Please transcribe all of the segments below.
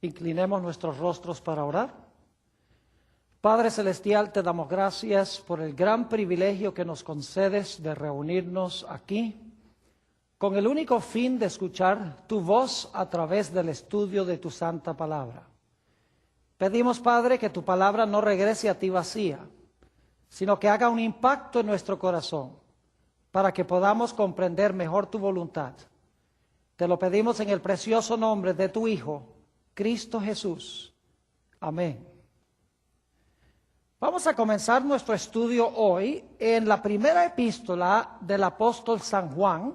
Inclinemos nuestros rostros para orar. Padre Celestial, te damos gracias por el gran privilegio que nos concedes de reunirnos aquí con el único fin de escuchar tu voz a través del estudio de tu santa palabra. Pedimos, Padre, que tu palabra no regrese a ti vacía, sino que haga un impacto en nuestro corazón para que podamos comprender mejor tu voluntad. Te lo pedimos en el precioso nombre de tu Hijo, Cristo Jesús. Amén. Vamos a comenzar nuestro estudio hoy en la primera epístola del apóstol San Juan,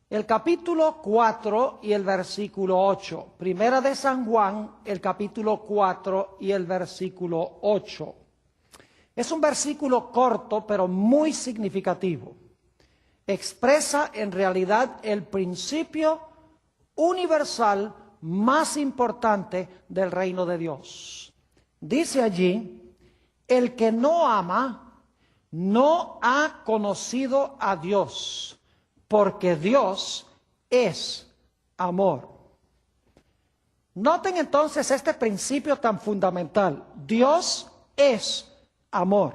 el capítulo 4 y el versículo 8. Primera de San Juan, el capítulo 4 y el versículo 8. Es un versículo corto, pero muy significativo. Expresa en realidad el principio universal más importante del reino de Dios. Dice allí: el que no ama no ha conocido a Dios, porque Dios es amor. Noten entonces este principio tan fundamental: Dios es amor.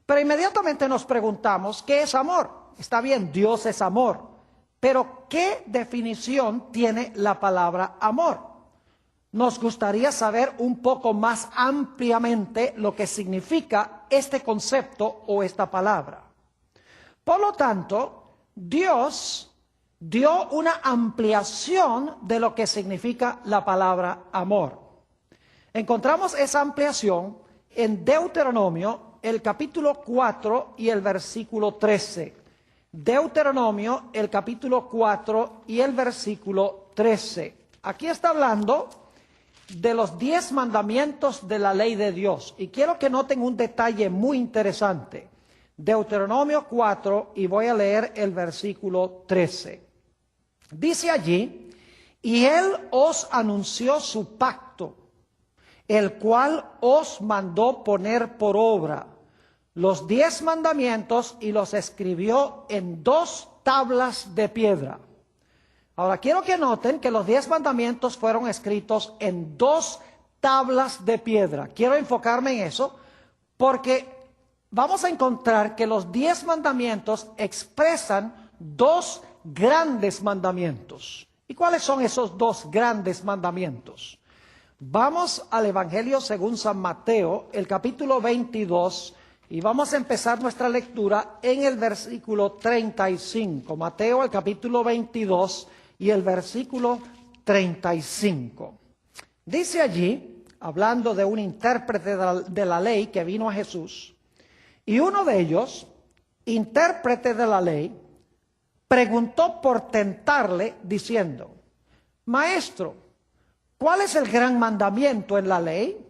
Pero inmediatamente nos preguntamos, ¿qué es amor? Está bien, Dios es amor, pero ¿qué definición tiene la palabra amor? Nos gustaría saber un poco más ampliamente lo que significa este concepto o esta palabra. Por lo tanto, Dios dio una ampliación de lo que significa la palabra amor. Encontramos esa ampliación en Deuteronomio, el capítulo 4 y el versículo 13. Deuteronomio, el capítulo 4 y el versículo 13. Aquí está hablando de los 10 mandamientos de la ley de Dios. Y quiero que noten un detalle muy interesante. Deuteronomio 4, y voy a leer el versículo 13. Dice allí: y él os anunció su pacto, el cual os mandó poner por obra los 10 mandamientos, y los escribió en 2 tablas de piedra. Ahora quiero que noten que los 10 mandamientos fueron escritos en 2 tablas de piedra. Quiero enfocarme en eso porque vamos a encontrar que los 10 mandamientos expresan 2 grandes mandamientos. ¿Y cuáles son esos 2 grandes mandamientos? Vamos al Evangelio según San Mateo, el capítulo 22, y vamos a empezar nuestra lectura en el versículo 35. Mateo, el capítulo 22 y el versículo 35. Dice allí, hablando de un intérprete de la ley que vino a Jesús: y uno de ellos, intérprete de la ley, preguntó por tentarle, diciendo: Maestro, ¿cuál es el gran mandamiento en la ley?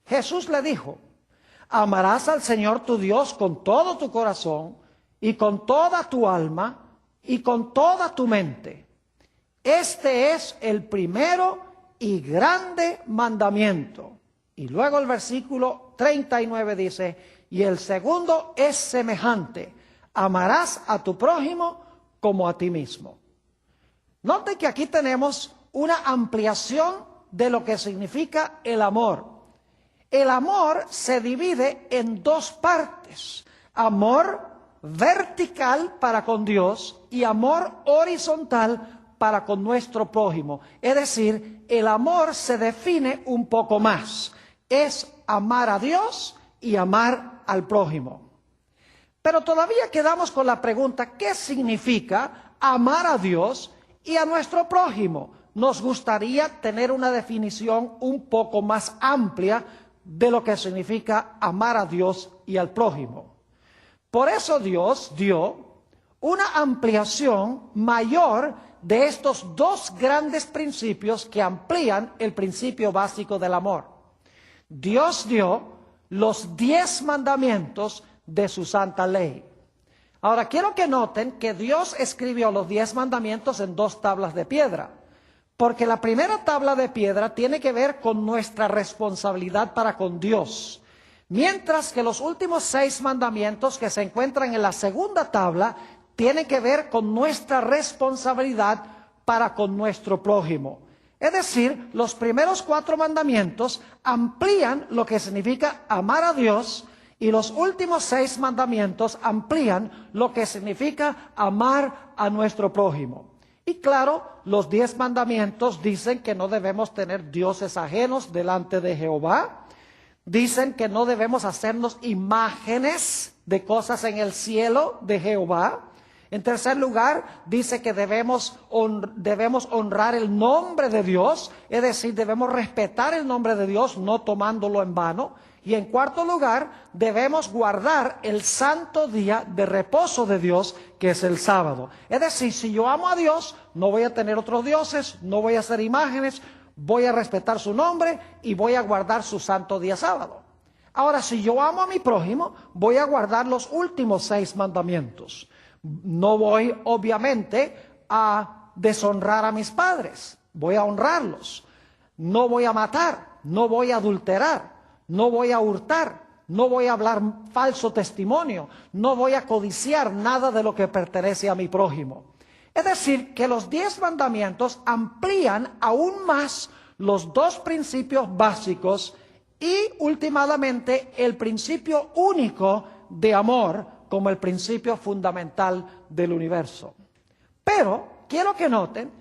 Jesús le dijo: amarás al Señor tu Dios con todo tu corazón y con toda tu alma y con toda tu mente. Este es el primero y grande mandamiento. Y luego el versículo 39 dice: y el segundo es semejante: amarás a tu prójimo como a ti mismo. Note que aquí tenemos una ampliación de lo que significa el amor. El amor se divide en 2 partes: amor vertical para con Dios y amor horizontal para con nuestro prójimo. Es decir, el amor se define un poco más: es amar a Dios y amar al prójimo. Pero todavía quedamos con la pregunta: ¿qué significa amar a Dios y a nuestro prójimo? Nos gustaría tener una definición un poco más amplia de lo que significa amar a Dios y al prójimo. Por eso Dios dio una ampliación mayor de estos 2 grandes principios que amplían el principio básico del amor. Dios dio los 10 mandamientos de su santa ley. Ahora quiero que noten que Dios escribió los 10 mandamientos en 2 tablas de piedra. Porque la primera tabla de piedra tiene que ver con nuestra responsabilidad para con Dios. Mientras que los últimos 6 mandamientos que se encuentran en la segunda tabla tienen que ver con nuestra responsabilidad para con nuestro prójimo. Es decir, los primeros 4 mandamientos amplían lo que significa amar a Dios y los últimos 6 mandamientos amplían lo que significa amar a nuestro prójimo. Y claro, los 10 mandamientos dicen que no debemos tener dioses ajenos delante de Jehová. Dicen que no debemos hacernos imágenes de cosas en el cielo de Jehová. En tercer lugar, dice que debemos honrar el nombre de Dios, es decir, debemos respetar el nombre de Dios, no tomándolo en vano. Y en cuarto lugar, debemos guardar el santo día de reposo de Dios, que es el sábado. Es decir, si yo amo a Dios, no voy a tener otros dioses, no voy a hacer imágenes, voy a respetar su nombre y voy a guardar su santo día sábado. Ahora, si yo amo a mi prójimo, voy a guardar los últimos 6 mandamientos. No voy, obviamente, a deshonrar a mis padres. Voy a honrarlos. No voy a matar, no voy a adulterar, no voy a hurtar, no voy a hablar falso testimonio, no voy a codiciar nada de lo que pertenece a mi prójimo. Es decir, que los 10 mandamientos amplían aún más los 2 principios básicos y, últimamente, el principio único de amor como el principio fundamental del universo. Pero quiero que noten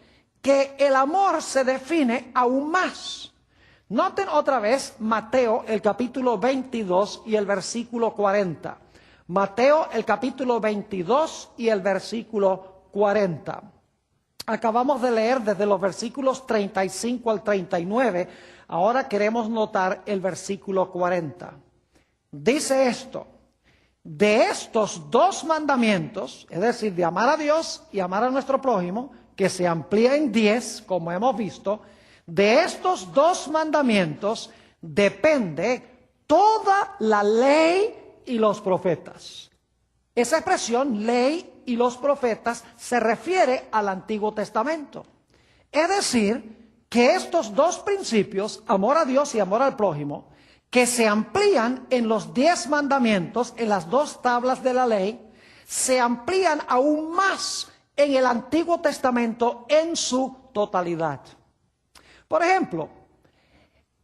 que el amor se define aún más. Noten otra vez Mateo, el capítulo 22 y el versículo 40. Mateo, el capítulo 22 y el versículo 40. Acabamos de leer desde los versículos 35 al 39. Ahora queremos notar el versículo 40. Dice esto: de estos 2 mandamientos, es decir, de amar a Dios y amar a nuestro prójimo, que se amplía en 10, como hemos visto, de estos 2 mandamientos depende toda la ley y los profetas. Esa expresión, ley y los profetas, se refiere al Antiguo Testamento. Es decir, que estos 2 principios, amor a Dios y amor al prójimo, que se amplían en los 10 mandamientos, en las 2 tablas de la ley, se amplían aún más en el Antiguo Testamento en su totalidad. Por ejemplo,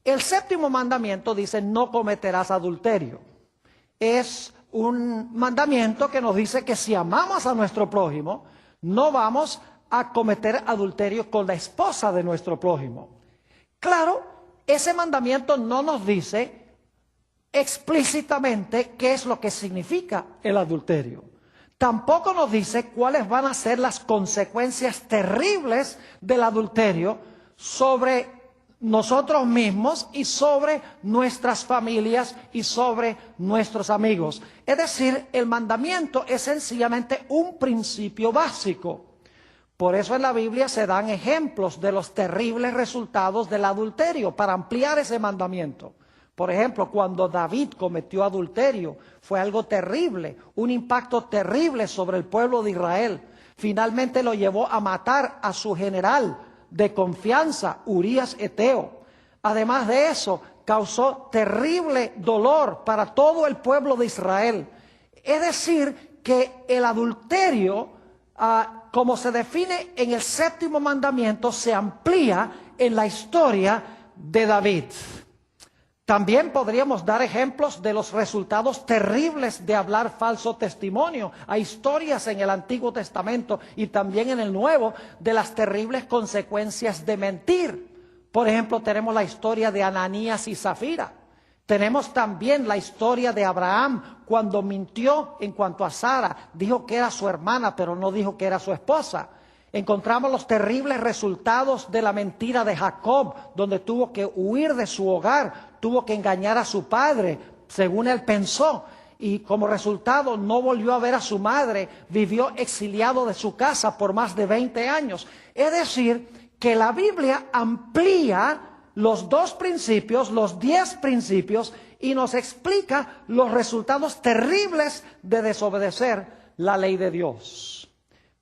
el 7º mandamiento dice: no cometerás adulterio. Es un mandamiento que nos dice que si amamos a nuestro prójimo, no vamos a cometer adulterio con la esposa de nuestro prójimo. Claro, ese mandamiento no nos dice explícitamente qué es lo que significa el adulterio. Tampoco nos dice cuáles van a ser las consecuencias terribles del adulterio sobre nosotros mismos y sobre nuestras familias y sobre nuestros amigos. Es decir, el mandamiento es sencillamente un principio básico. Por eso en la Biblia se dan ejemplos de los terribles resultados del adulterio para ampliar ese mandamiento. Por ejemplo, cuando David cometió adulterio, fue algo terrible, un impacto terrible sobre el pueblo de Israel. Finalmente lo llevó a matar a su general de confianza, Urías Eteo. Además de eso, causó terrible dolor para todo el pueblo de Israel. Es decir, que el adulterio, como se define en el 7º mandamiento, se amplía en la historia de David. También podríamos dar ejemplos de los resultados terribles de hablar falso testimonio. Hay historias en el Antiguo Testamento y también en el Nuevo de las terribles consecuencias de mentir. Por ejemplo, tenemos la historia de Ananías y Zafira. Tenemos también la historia de Abraham cuando mintió en cuanto a Sara. Dijo que era su hermana, pero no dijo que era su esposa. Encontramos los terribles resultados de la mentira de Jacob, donde tuvo que huir de su hogar, tuvo que engañar a su padre, según él pensó, y como resultado no volvió a ver a su madre, vivió exiliado de su casa por más de 20 años. Es decir, que la Biblia amplía los 2 principios, los 10 principios, y nos explica los resultados terribles de desobedecer la ley de Dios.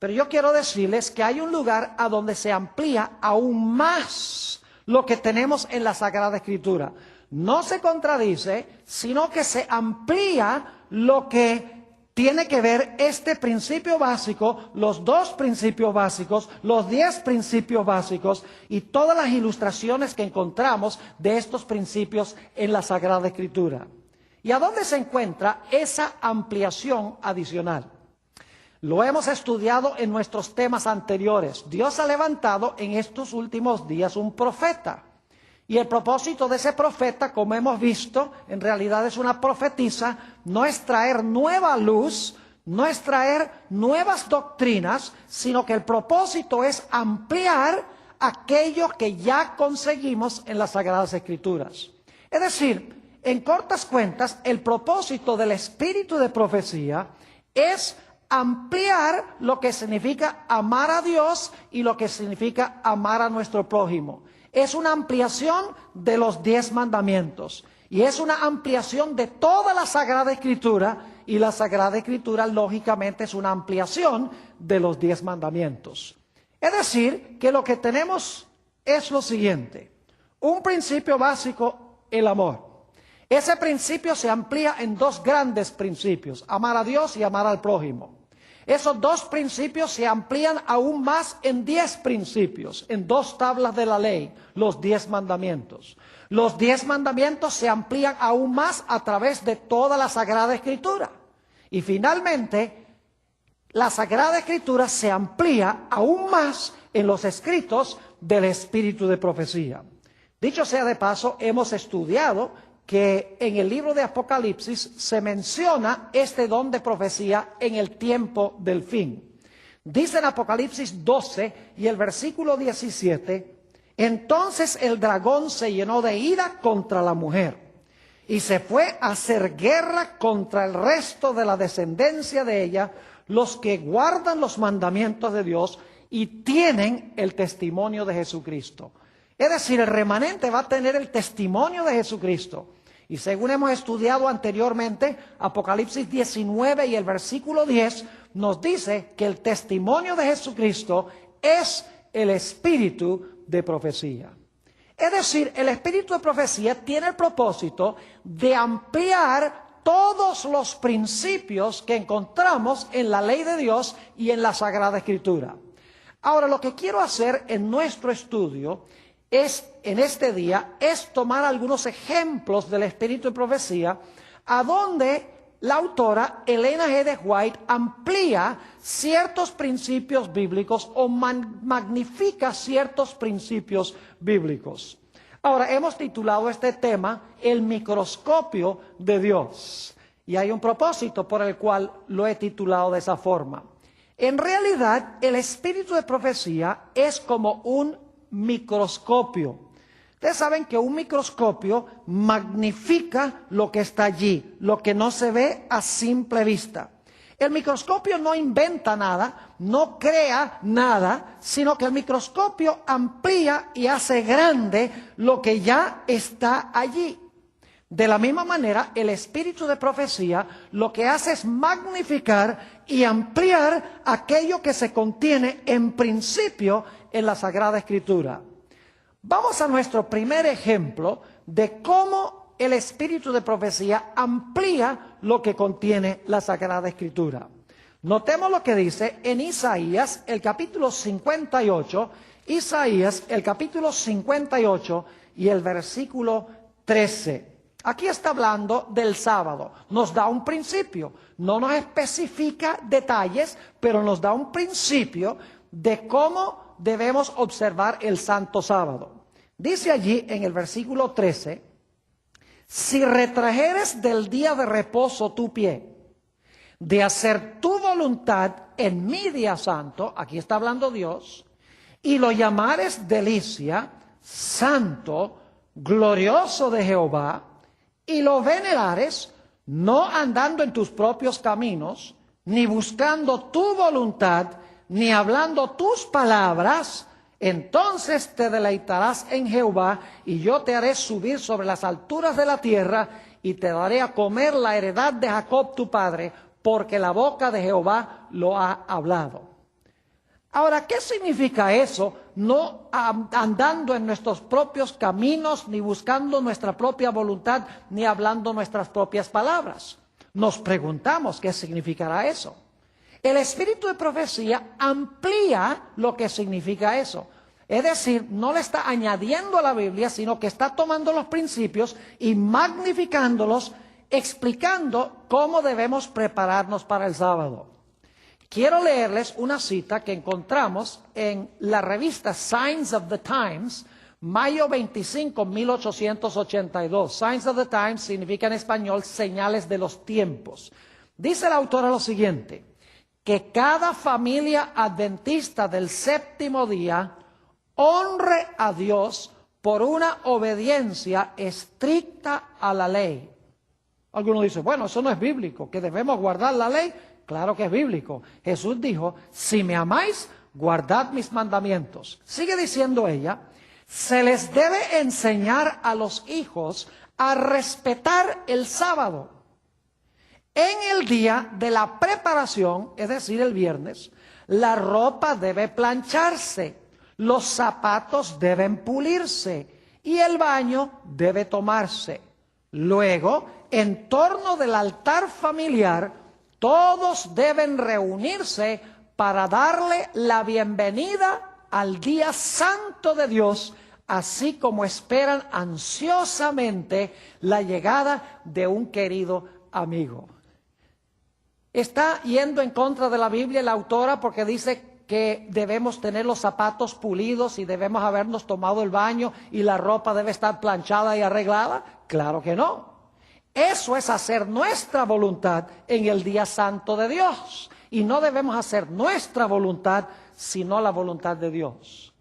Pero yo quiero decirles que hay un lugar a donde se amplía aún más lo que tenemos en la Sagrada Escritura. No se contradice, sino que se amplía lo que tiene que ver este principio básico, los dos principios básicos, los 10 principios básicos y todas las ilustraciones que encontramos de estos principios en la Sagrada Escritura. ¿Y a dónde se encuentra esa ampliación adicional? Lo hemos estudiado en nuestros temas anteriores. Dios ha levantado en estos últimos días un profeta. Y el propósito de ese profeta, como hemos visto, en realidad es una profetisa, no es traer nueva luz, no es traer nuevas doctrinas, sino que el propósito es ampliar aquello que ya conseguimos en las Sagradas Escrituras. Es decir, en cortas cuentas, el propósito del espíritu de profecía es ampliar lo que significa amar a Dios y lo que significa amar a nuestro prójimo. Es una ampliación de los 10 mandamientos y es una ampliación de toda la Sagrada Escritura, y la Sagrada Escritura lógicamente es una ampliación de los 10 mandamientos. Es decir, que lo que tenemos es lo siguiente: un principio básico, el amor. Ese principio se amplía en dos grandes principios: amar a Dios y amar al prójimo. Esos dos principios se amplían aún más en 10 principios, en 2 tablas de la ley, los 10 mandamientos. Los 10 mandamientos se amplían aún más a través de toda la Sagrada Escritura. Y finalmente, la Sagrada Escritura se amplía aún más en los escritos del espíritu de profecía. Dicho sea de paso, hemos estudiado que en el libro de Apocalipsis se menciona este don de profecía en el tiempo del fin. Dice en Apocalipsis 12 y el versículo 17: entonces el dragón se llenó de ira contra la mujer y se fue a hacer guerra contra el resto de la descendencia de ella, los que guardan los mandamientos de Dios y tienen el testimonio de Jesucristo. Es decir, el remanente va a tener el testimonio de Jesucristo. Y según hemos estudiado anteriormente, Apocalipsis 19 y el versículo 10 nos dice que el testimonio de Jesucristo es el espíritu de profecía. Es decir, el espíritu de profecía tiene el propósito de ampliar todos los principios que encontramos en la ley de Dios y en la Sagrada Escritura. Ahora, lo que quiero hacer en nuestro estudio en este día es tomar algunos ejemplos del espíritu de profecía, a donde la autora Elena G. de White amplía ciertos principios bíblicos o magnifica ciertos principios bíblicos. Ahora, hemos titulado este tema El microscopio de Dios, y hay un propósito por el cual lo he titulado de esa forma. En realidad, el espíritu de profecía es como un microscopio. Ustedes saben que un microscopio magnifica lo que está allí, lo que no se ve a simple vista. El microscopio no inventa nada, no crea nada, sino que el microscopio amplía y hace grande lo que ya está allí. De la misma manera, el espíritu de profecía lo que hace es magnificar y ampliar aquello que se contiene en principio en la Sagrada Escritura. Vamos a nuestro primer ejemplo de cómo el espíritu de profecía amplía lo que contiene la Sagrada Escritura. Notemos lo que dice en Isaías, el capítulo 58, Isaías, el capítulo 58 y el versículo 13. Aquí está hablando del sábado, nos da un principio, no nos especifica detalles, pero nos da un principio de cómo debemos observar el santo sábado. Dice allí en el versículo 13, si retrajeres del día de reposo tu pie, de hacer tu voluntad en mi día santo, aquí está hablando Dios, y lo llamares delicia, santo, glorioso de Jehová, y lo venerares, no andando en tus propios caminos, ni buscando tu voluntad, ni hablando tus palabras, entonces te deleitarás en Jehová, y yo te haré subir sobre las alturas de la tierra, y te daré a comer la heredad de Jacob tu padre, porque la boca de Jehová lo ha hablado. Ahora, ¿qué significa eso? No andando en nuestros propios caminos, ni buscando nuestra propia voluntad, ni hablando nuestras propias palabras. Nos preguntamos qué significará eso. El espíritu de profecía amplía lo que significa eso. Es decir, no le está añadiendo a la Biblia, sino que está tomando los principios y magnificándolos, explicando cómo debemos prepararnos para el sábado. Quiero leerles una cita que encontramos en la revista Signs of the Times, mayo 25, 1882. Signs of the Times significa en español señales de los tiempos. Dice la autora lo siguiente: que cada familia adventista del séptimo día honre a Dios por una obediencia estricta a la ley. Algunos dicen, bueno, eso no es bíblico, que debemos guardar la ley. Claro que es bíblico. Jesús dijo, si me amáis, guardad mis mandamientos. Sigue diciendo ella, se les debe enseñar a los hijos a respetar el sábado. En el día de la preparación, es decir, el viernes, la ropa debe plancharse, los zapatos deben pulirse y el baño debe tomarse. Luego, en torno del altar familiar, todos deben reunirse para darle la bienvenida al día santo de Dios, así como esperan ansiosamente la llegada de un querido amigo. Está yendo en contra de la Biblia la autora porque dice que debemos tener los zapatos pulidos y debemos habernos tomado el baño y la ropa debe estar planchada y arreglada. Claro que no. Eso es hacer nuestra voluntad en el día santo de Dios. Y no debemos hacer nuestra voluntad, sino la voluntad de Dios.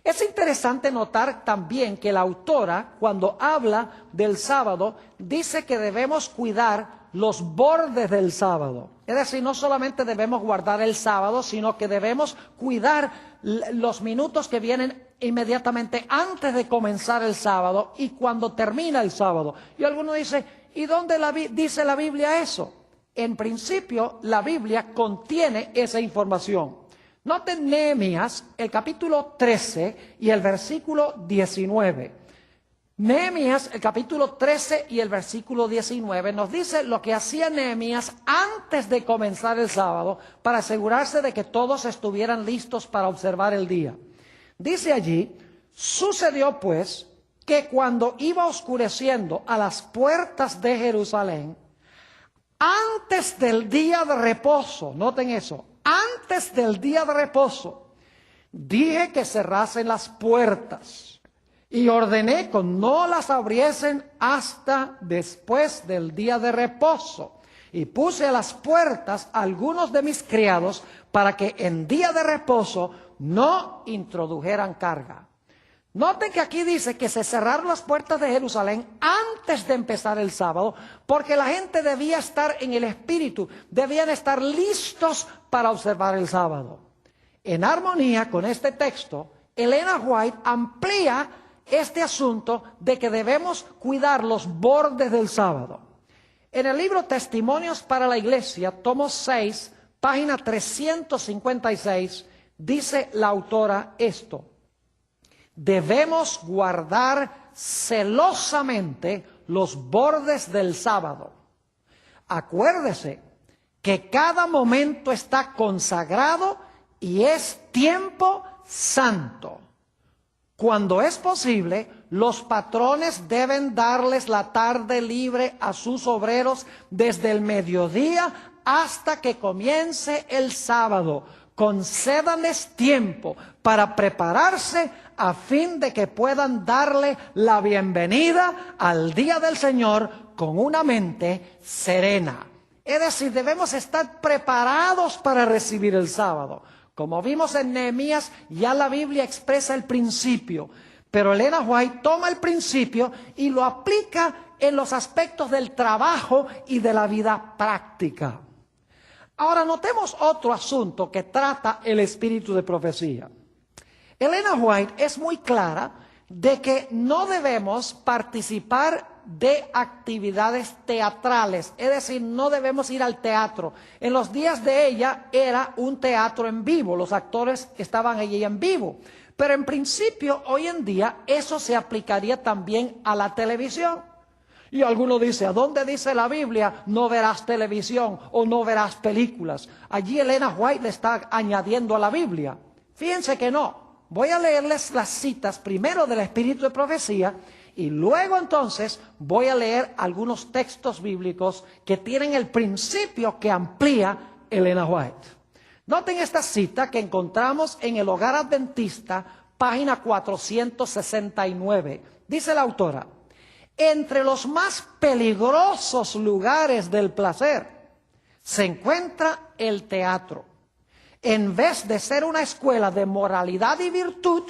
Es interesante notar también que la autora, cuando habla del sábado, dice que debemos cuidar los bordes del sábado. Es decir, no solamente debemos guardar el sábado, sino que debemos cuidar los minutos que vienen inmediatamente antes de comenzar el sábado y cuando termina el sábado. Y algunos dicen, ¿y dónde dice la Biblia eso? En principio, la Biblia contiene esa información. Noten Nehemías, el capítulo 13 y el versículo 19. Nehemías, el capítulo 13 y el versículo 19, nos dice lo que hacía Nehemías antes de comenzar el sábado para asegurarse de que todos estuvieran listos para observar el día. Dice allí, sucedió pues que cuando iba oscureciendo a las puertas de Jerusalén, antes del día de reposo, noten eso, antes del día de reposo, dije que cerrasen las puertas. Y ordené que no las abriesen hasta después del día de reposo. Y puse a las puertas a algunos de mis criados para que en día de reposo no introdujeran carga. Noten que aquí dice que se cerraron las puertas de Jerusalén antes de empezar el sábado, porque la gente debía estar en el espíritu, debían estar listos para observar el sábado. En armonía con este texto, Elena White amplía este asunto de que debemos cuidar los bordes del sábado. En el libro Testimonios para la Iglesia, tomo 6, página 356, dice la autora esto: debemos guardar celosamente los bordes del sábado. Acuérdese que cada momento está consagrado y es tiempo santo. Cuando es posible, los patrones deben darles la tarde libre a sus obreros desde el mediodía hasta que comience el sábado. Concédanles tiempo para prepararse a fin de que puedan darle la bienvenida al día del Señor con una mente serena. Es decir, debemos estar preparados para recibir el sábado. Como vimos en Nehemías, ya la Biblia expresa el principio, pero Elena White toma el principio y lo aplica en los aspectos del trabajo y de la vida práctica. Ahora notemos otro asunto que trata el espíritu de profecía. Elena White es muy clara de que no debemos participar de actividades teatrales, es decir, no debemos ir al teatro. En los días de ella era un teatro en vivo, los actores estaban allí en vivo, pero en principio hoy en día eso se aplicaría también a la televisión. Y alguno dice, ¿a dónde dice la Biblia no verás televisión o no verás películas? Allí Elena White le está añadiendo a la Biblia. Fíjense que no. Voy a leerles las citas primero del Espíritu de Profecía y luego entonces voy a leer algunos textos bíblicos que tienen el principio que amplía Elena White. Noten esta cita que encontramos en el Hogar Adventista, página 469. Dice la autora, entre los más peligrosos lugares del placer se encuentra el teatro. En vez de ser una escuela de moralidad y virtud,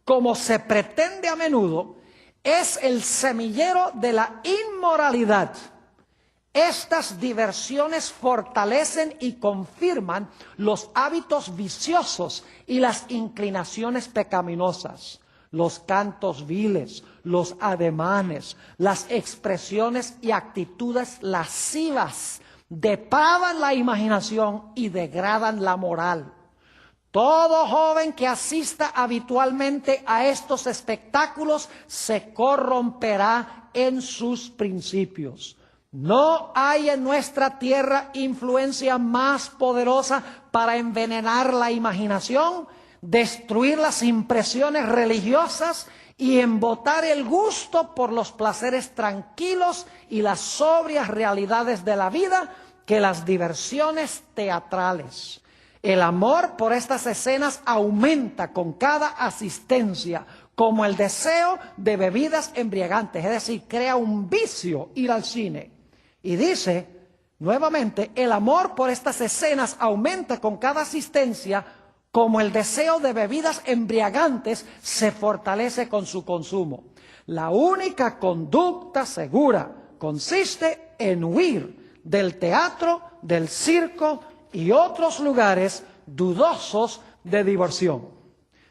como se pretende a menudo, es el semillero de la inmoralidad. Estas diversiones fortalecen y confirman los hábitos viciosos y las inclinaciones pecaminosas. Los cantos viles, los ademanes, las expresiones y actitudes lascivas depravan la imaginación y degradan la moral. Todo joven que asista habitualmente a estos espectáculos se corromperá en sus principios. No hay en nuestra tierra influencia más poderosa para envenenar la imaginación, destruir las impresiones religiosas y embotar el gusto por los placeres tranquilos y las sobrias realidades de la vida que las diversiones teatrales. El amor por estas escenas aumenta con cada asistencia, como el deseo de bebidas embriagantes, es decir, crea un vicio ir al cine. Y dice, nuevamente, el amor por estas escenas aumenta con cada asistencia, como el deseo de bebidas embriagantes se fortalece con su consumo. La única conducta segura consiste en huir del teatro, del circo y otros lugares dudosos de diversión.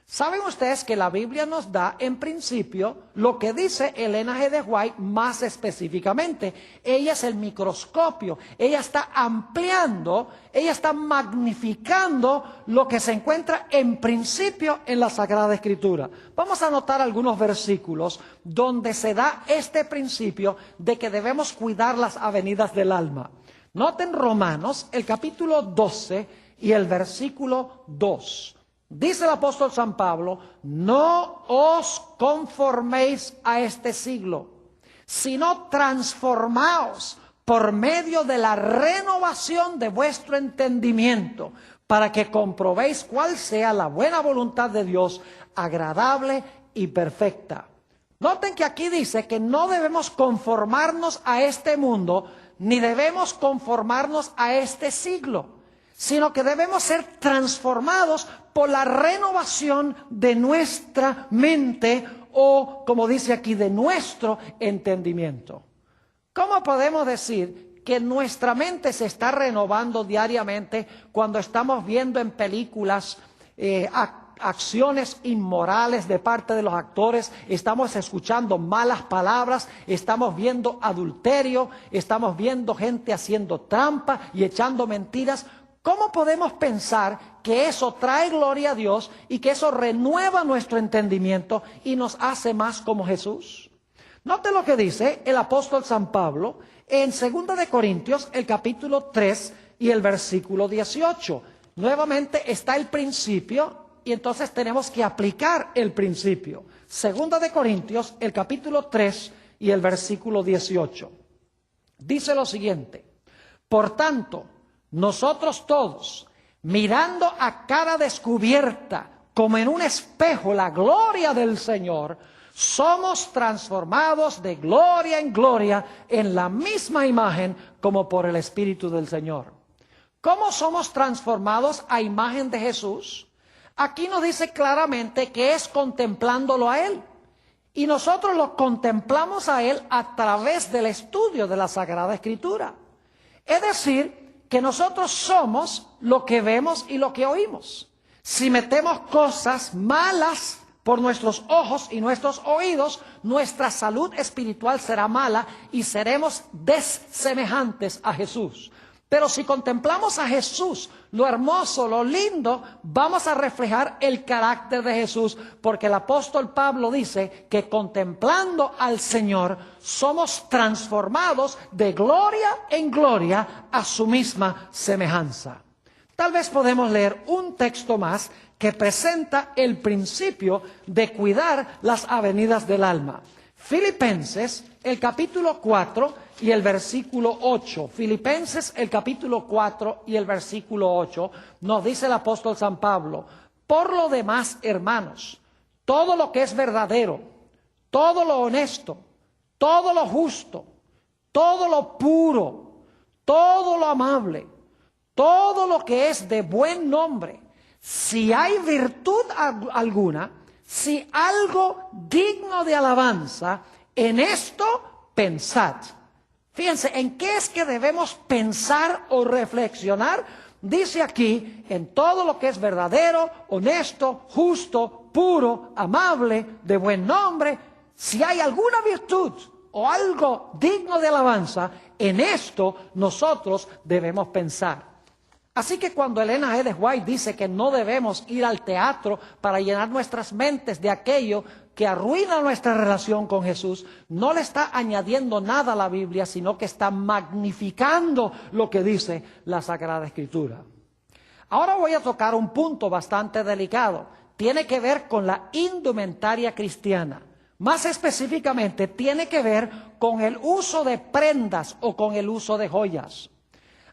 ¿Saben ustedes que la Biblia nos da en principio lo que dice Elena G. de White más específicamente? Ella es el microscopio, ella está ampliando, ella está magnificando lo que se encuentra en principio en la Sagrada Escritura. Vamos a anotar algunos versículos donde se da este principio de que debemos cuidar las avenidas del alma. Noten Romanos, el capítulo 12 y el versículo 2. Dice el apóstol San Pablo, no os conforméis a este siglo, sino transformaos por medio de la renovación de vuestro entendimiento, para que comprobéis cuál sea la buena voluntad de Dios, agradable y perfecta. Noten que aquí dice que no debemos conformarnos a este mundo, ni debemos conformarnos a este siglo, sino que debemos ser transformados por la renovación de nuestra mente o, como dice aquí, de nuestro entendimiento. ¿Cómo podemos decir que nuestra mente se está renovando diariamente cuando estamos viendo en películas acciones inmorales de parte de los actores, estamos escuchando malas palabras, estamos viendo adulterio, estamos viendo gente haciendo trampa y echando mentiras? ¿Cómo podemos pensar que eso trae gloria a Dios y que eso renueva nuestro entendimiento y nos hace más como Jesús? Note lo que dice el apóstol San Pablo en 2 de Corintios, el capítulo 3 y el versículo 18. Nuevamente está el principio y entonces tenemos que aplicar el principio. 2 de Corintios, el capítulo 3 y el versículo 18. Dice lo siguiente, por tanto, nosotros todos, mirando a cara descubierta, como en un espejo, la gloria del Señor, somos transformados de gloria en gloria en la misma imagen como por el Espíritu del Señor. ¿Cómo somos transformados a imagen de Jesús? Aquí nos dice claramente que es contemplándolo a Él. Y nosotros lo contemplamos a Él a través del estudio de la Sagrada Escritura. Es decir, que nosotros somos lo que vemos y lo que oímos. Si metemos cosas malas por nuestros ojos y nuestros oídos, nuestra salud espiritual será mala y seremos desemejantes a Jesús. Pero si contemplamos a Jesús, lo hermoso, lo lindo, vamos a reflejar el carácter de Jesús, porque el apóstol Pablo dice que contemplando al Señor somos transformados de gloria en gloria a su misma semejanza. Tal vez podemos leer un texto más que presenta el principio de cuidar las avenidas del alma. Filipenses, el capítulo 4 y el versículo 8. Filipenses, el capítulo 4 y el versículo 8, nos dice el apóstol San Pablo: por lo demás, hermanos, todo lo que es verdadero, todo lo honesto, todo lo justo, todo lo puro, todo lo amable, todo lo que es de buen nombre, si hay virtud alguna, si algo digno de alabanza, en esto pensad. Fíjense, ¿en qué es que debemos pensar o reflexionar? Dice aquí, en todo lo que es verdadero, honesto, justo, puro, amable, de buen nombre, si hay alguna virtud o algo digno de alabanza, en esto nosotros debemos pensar. Así que cuando Elena G. de White dice que no debemos ir al teatro para llenar nuestras mentes de aquello que arruina nuestra relación con Jesús, no le está añadiendo nada a la Biblia, sino que está magnificando lo que dice la Sagrada Escritura. Ahora voy a tocar un punto bastante delicado. Tiene que ver con la indumentaria cristiana. Más específicamente, tiene que ver con el uso de prendas o con el uso de joyas.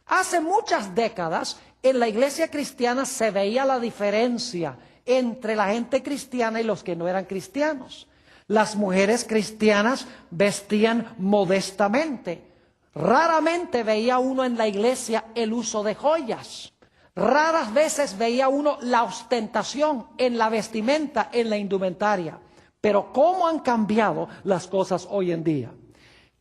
Hace muchas décadas en la iglesia cristiana se veía la diferencia entre la gente cristiana y los que no eran cristianos. Las mujeres cristianas vestían modestamente. Raramente veía uno en la iglesia el uso de joyas. Raras veces veía uno la ostentación en la vestimenta, en la indumentaria. Pero ¿cómo han cambiado las cosas hoy en día?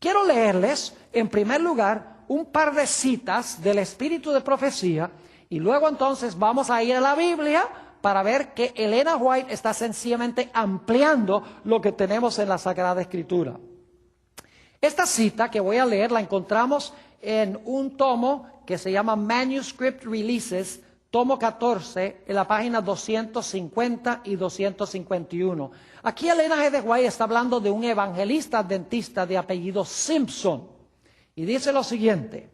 Quiero leerles, en primer lugar, un par de citas del espíritu de profecía, y luego entonces vamos a ir a la Biblia para ver que Elena White está sencillamente ampliando lo que tenemos en la Sagrada Escritura. Esta cita que voy a leer la encontramos en un tomo que se llama Manuscript Releases, tomo 14, en la página 250 y 251. Aquí Elena G. de White está hablando de un evangelista adventista de apellido Simpson. Y dice lo siguiente: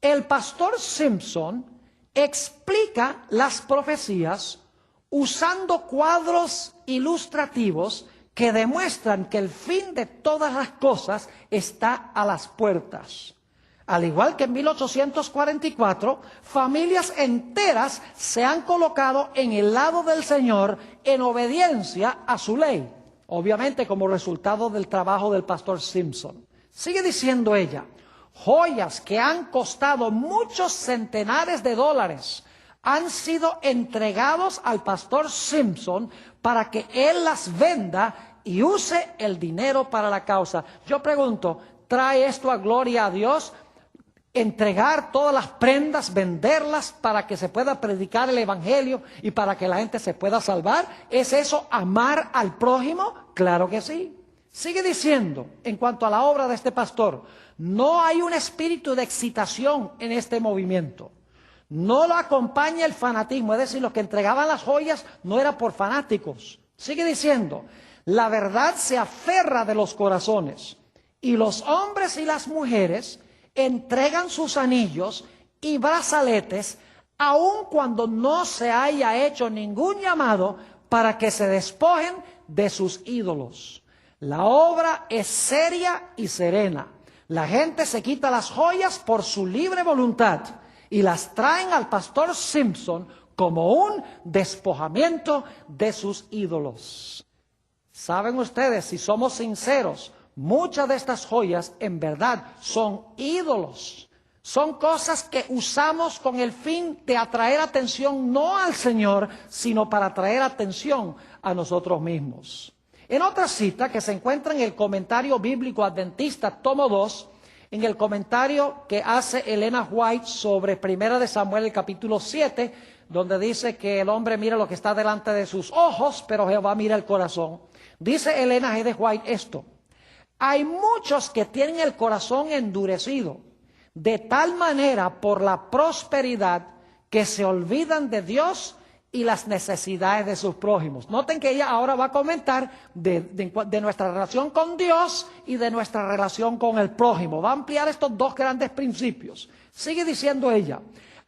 el pastor Simpson explica las profecías usando cuadros ilustrativos que demuestran que el fin de todas las cosas está a las puertas. Al igual que en 1844, familias enteras se han colocado en el lado del Señor en obediencia a su ley, obviamente como resultado del trabajo del pastor Simpson. Sigue diciendo ella: joyas que han costado muchos centenares de dólares han sido entregados al pastor Simpson para que él las venda y use el dinero para la causa. Yo pregunto, ¿trae esto a gloria a Dios? Entregar todas las prendas, venderlas para que se pueda predicar el evangelio y para que la gente se pueda salvar. ¿Es eso amar al prójimo? Claro que sí. Sigue diciendo, en cuanto a la obra de este pastor, no hay un espíritu de excitación en este movimiento. No lo acompaña el fanatismo, es decir, los que entregaban las joyas no era por fanáticos. Sigue diciendo, la verdad se aferra de los corazones y los hombres y las mujeres entregan sus anillos y brazaletes aun cuando no se haya hecho ningún llamado para que se despojen de sus ídolos. La obra es seria y serena. La gente se quita las joyas por su libre voluntad y las traen al pastor Simpson como un despojamiento de sus ídolos. ¿Saben ustedes, si somos sinceros, muchas de estas joyas en verdad son ídolos? Son cosas que usamos con el fin de atraer atención no al Señor, sino para atraer atención a nosotros mismos. En otra cita que se encuentra en el comentario bíblico adventista, tomo 2, en el comentario que hace Elena White sobre 1 de Samuel, el capítulo 7, donde dice que el hombre mira lo que está delante de sus ojos, pero Jehová mira el corazón. Dice Elena G. de White esto: hay muchos que tienen el corazón endurecido, de tal manera por la prosperidad que se olvidan de Dios y las necesidades de sus prójimos. Noten que ella ahora va a comentar de nuestra relación con Dios y de nuestra relación con el prójimo. Va a ampliar estos dos grandes principios. Sigue diciendo ella: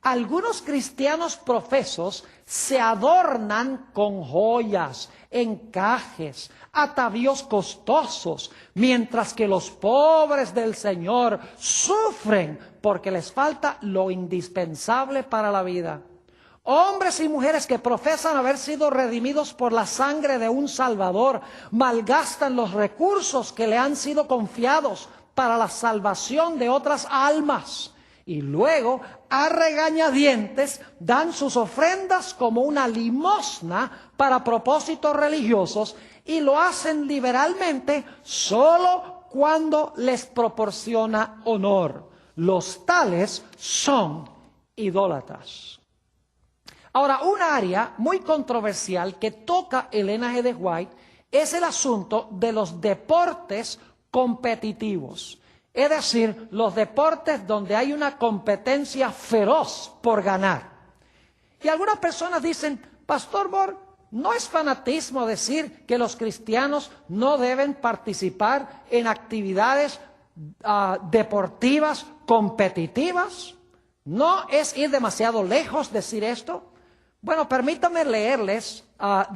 algunos cristianos profesos se adornan con joyas, encajes, atavíos costosos, mientras que los pobres del Señor sufren porque les falta lo indispensable para la vida. Hombres y mujeres que profesan haber sido redimidos por la sangre de un Salvador malgastan los recursos que le han sido confiados para la salvación de otras almas. Y luego, a regañadientes, dan sus ofrendas como una limosna para propósitos religiosos y lo hacen liberalmente solo cuando les proporciona honor. Los tales son idólatras. Ahora, un área muy controversial que toca Elena G. de White es el asunto de los deportes competitivos. Es decir, los deportes donde hay una competencia feroz por ganar. Y algunas personas dicen: Pastor Borg, ¿no es fanatismo decir que los cristianos no deben participar en actividades deportivas competitivas? ¿No es ir demasiado lejos decir esto? Bueno, permítanme leerles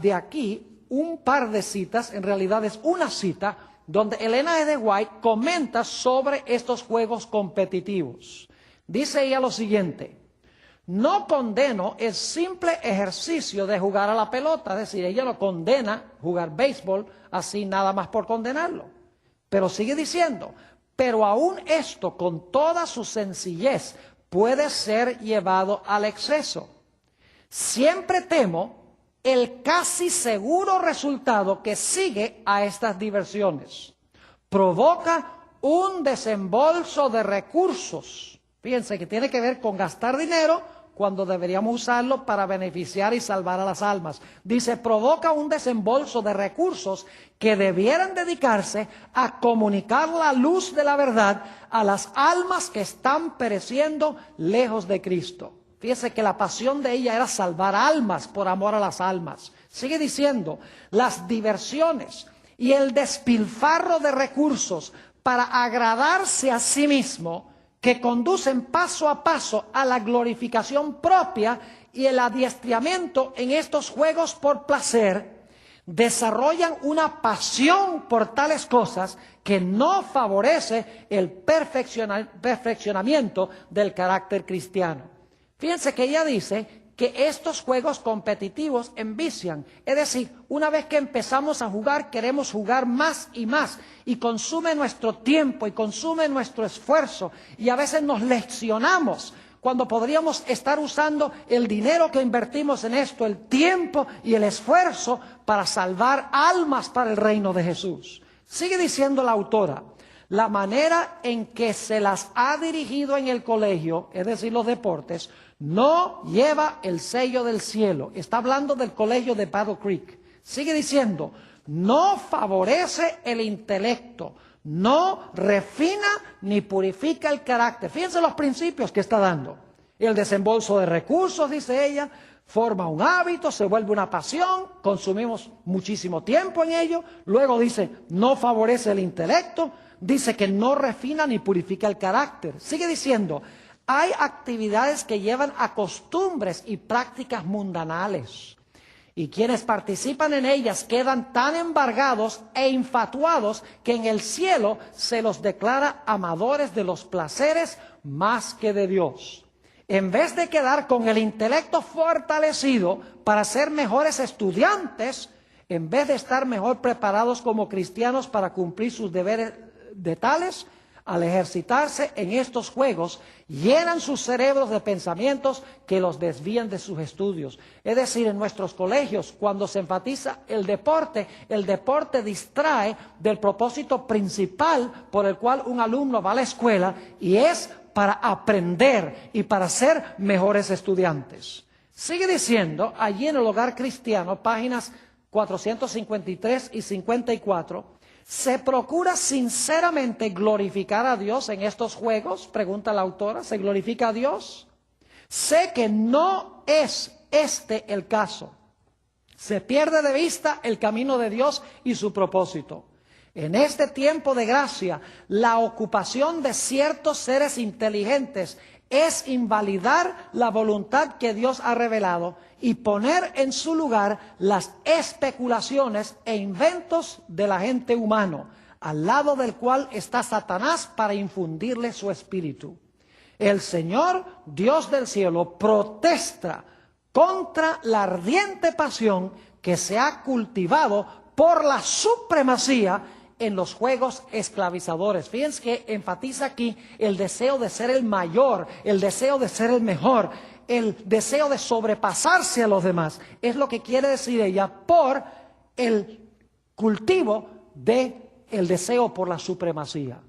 de aquí un par de citas, en realidad es una cita, donde Elena G. de White comenta sobre estos juegos competitivos. Dice ella lo siguiente: no condeno el simple ejercicio de jugar a la pelota, es decir, ella no condena jugar béisbol así nada más por condenarlo. Pero sigue diciendo: pero aún esto con toda su sencillez puede ser llevado al exceso. Siempre temo el casi seguro resultado que sigue a estas diversiones. Provoca un desembolso de recursos. Fíjense que tiene que ver con gastar dinero cuando deberíamos usarlo para beneficiar y salvar a las almas. Dice, provoca un desembolso de recursos que debieran dedicarse a comunicar la luz de la verdad a las almas que están pereciendo lejos de Cristo. Fíjese que la pasión de ella era salvar almas por amor a las almas. Sigue diciendo, las diversiones y el despilfarro de recursos para agradarse a sí mismo, que conducen paso a paso a la glorificación propia y el adiestramiento en estos juegos por placer, desarrollan una pasión por tales cosas que no favorece el perfeccionamiento del carácter cristiano. Fíjense que ella dice que estos juegos competitivos envician, es decir, una vez que empezamos a jugar, queremos jugar más y consume nuestro tiempo y consume nuestro esfuerzo y a veces nos lesionamos cuando podríamos estar usando el dinero que invertimos en esto, el tiempo y el esfuerzo para salvar almas para el reino de Jesús. Sigue diciendo la autora, la manera en que se las ha dirigido en el colegio, es decir, los deportes, no lleva el sello del cielo. Está hablando del colegio de Battle Creek. Sigue diciendo, no favorece el intelecto, no refina ni purifica el carácter. Fíjense los principios que está dando. El desembolso de recursos, dice ella, forma un hábito, se vuelve una pasión, consumimos muchísimo tiempo en ello. Luego dice, no favorece el intelecto, dice que no refina ni purifica el carácter. Sigue diciendo, hay actividades que llevan a costumbres y prácticas mundanales. Y quienes participan en ellas quedan tan embargados e infatuados que en el cielo se los declara amadores de los placeres más que de Dios. En vez de quedar con el intelecto fortalecido para ser mejores estudiantes, en vez de estar mejor preparados como cristianos para cumplir sus deberes de tales, al ejercitarse en estos juegos, llenan sus cerebros de pensamientos que los desvían de sus estudios. Es decir, en nuestros colegios, cuando se enfatiza el deporte distrae del propósito principal por el cual un alumno va a la escuela, y es para aprender y para ser mejores estudiantes. Sigue diciendo, allí en el Hogar Cristiano, páginas 453 y 54, ¿Se procura sinceramente glorificar a Dios en estos juegos? Pregunta la autora. ¿Se glorifica a Dios? Sé que no es este el caso. Se pierde de vista el camino de Dios y su propósito. En este tiempo de gracia, la ocupación de ciertos seres inteligentes es invalidar la voluntad que Dios ha revelado y poner en su lugar las especulaciones e inventos del agente humano, al lado del cual está Satanás para infundirle su espíritu. El Señor, Dios del cielo, protesta contra la ardiente pasión que se ha cultivado por la supremacía en los juegos esclavizadores. Fíjense que enfatiza aquí el deseo de ser el mayor, el deseo de ser el mejor, el deseo de sobrepasarse a los demás. Es lo que quiere decir ella por el cultivo del deseo por la supremacía.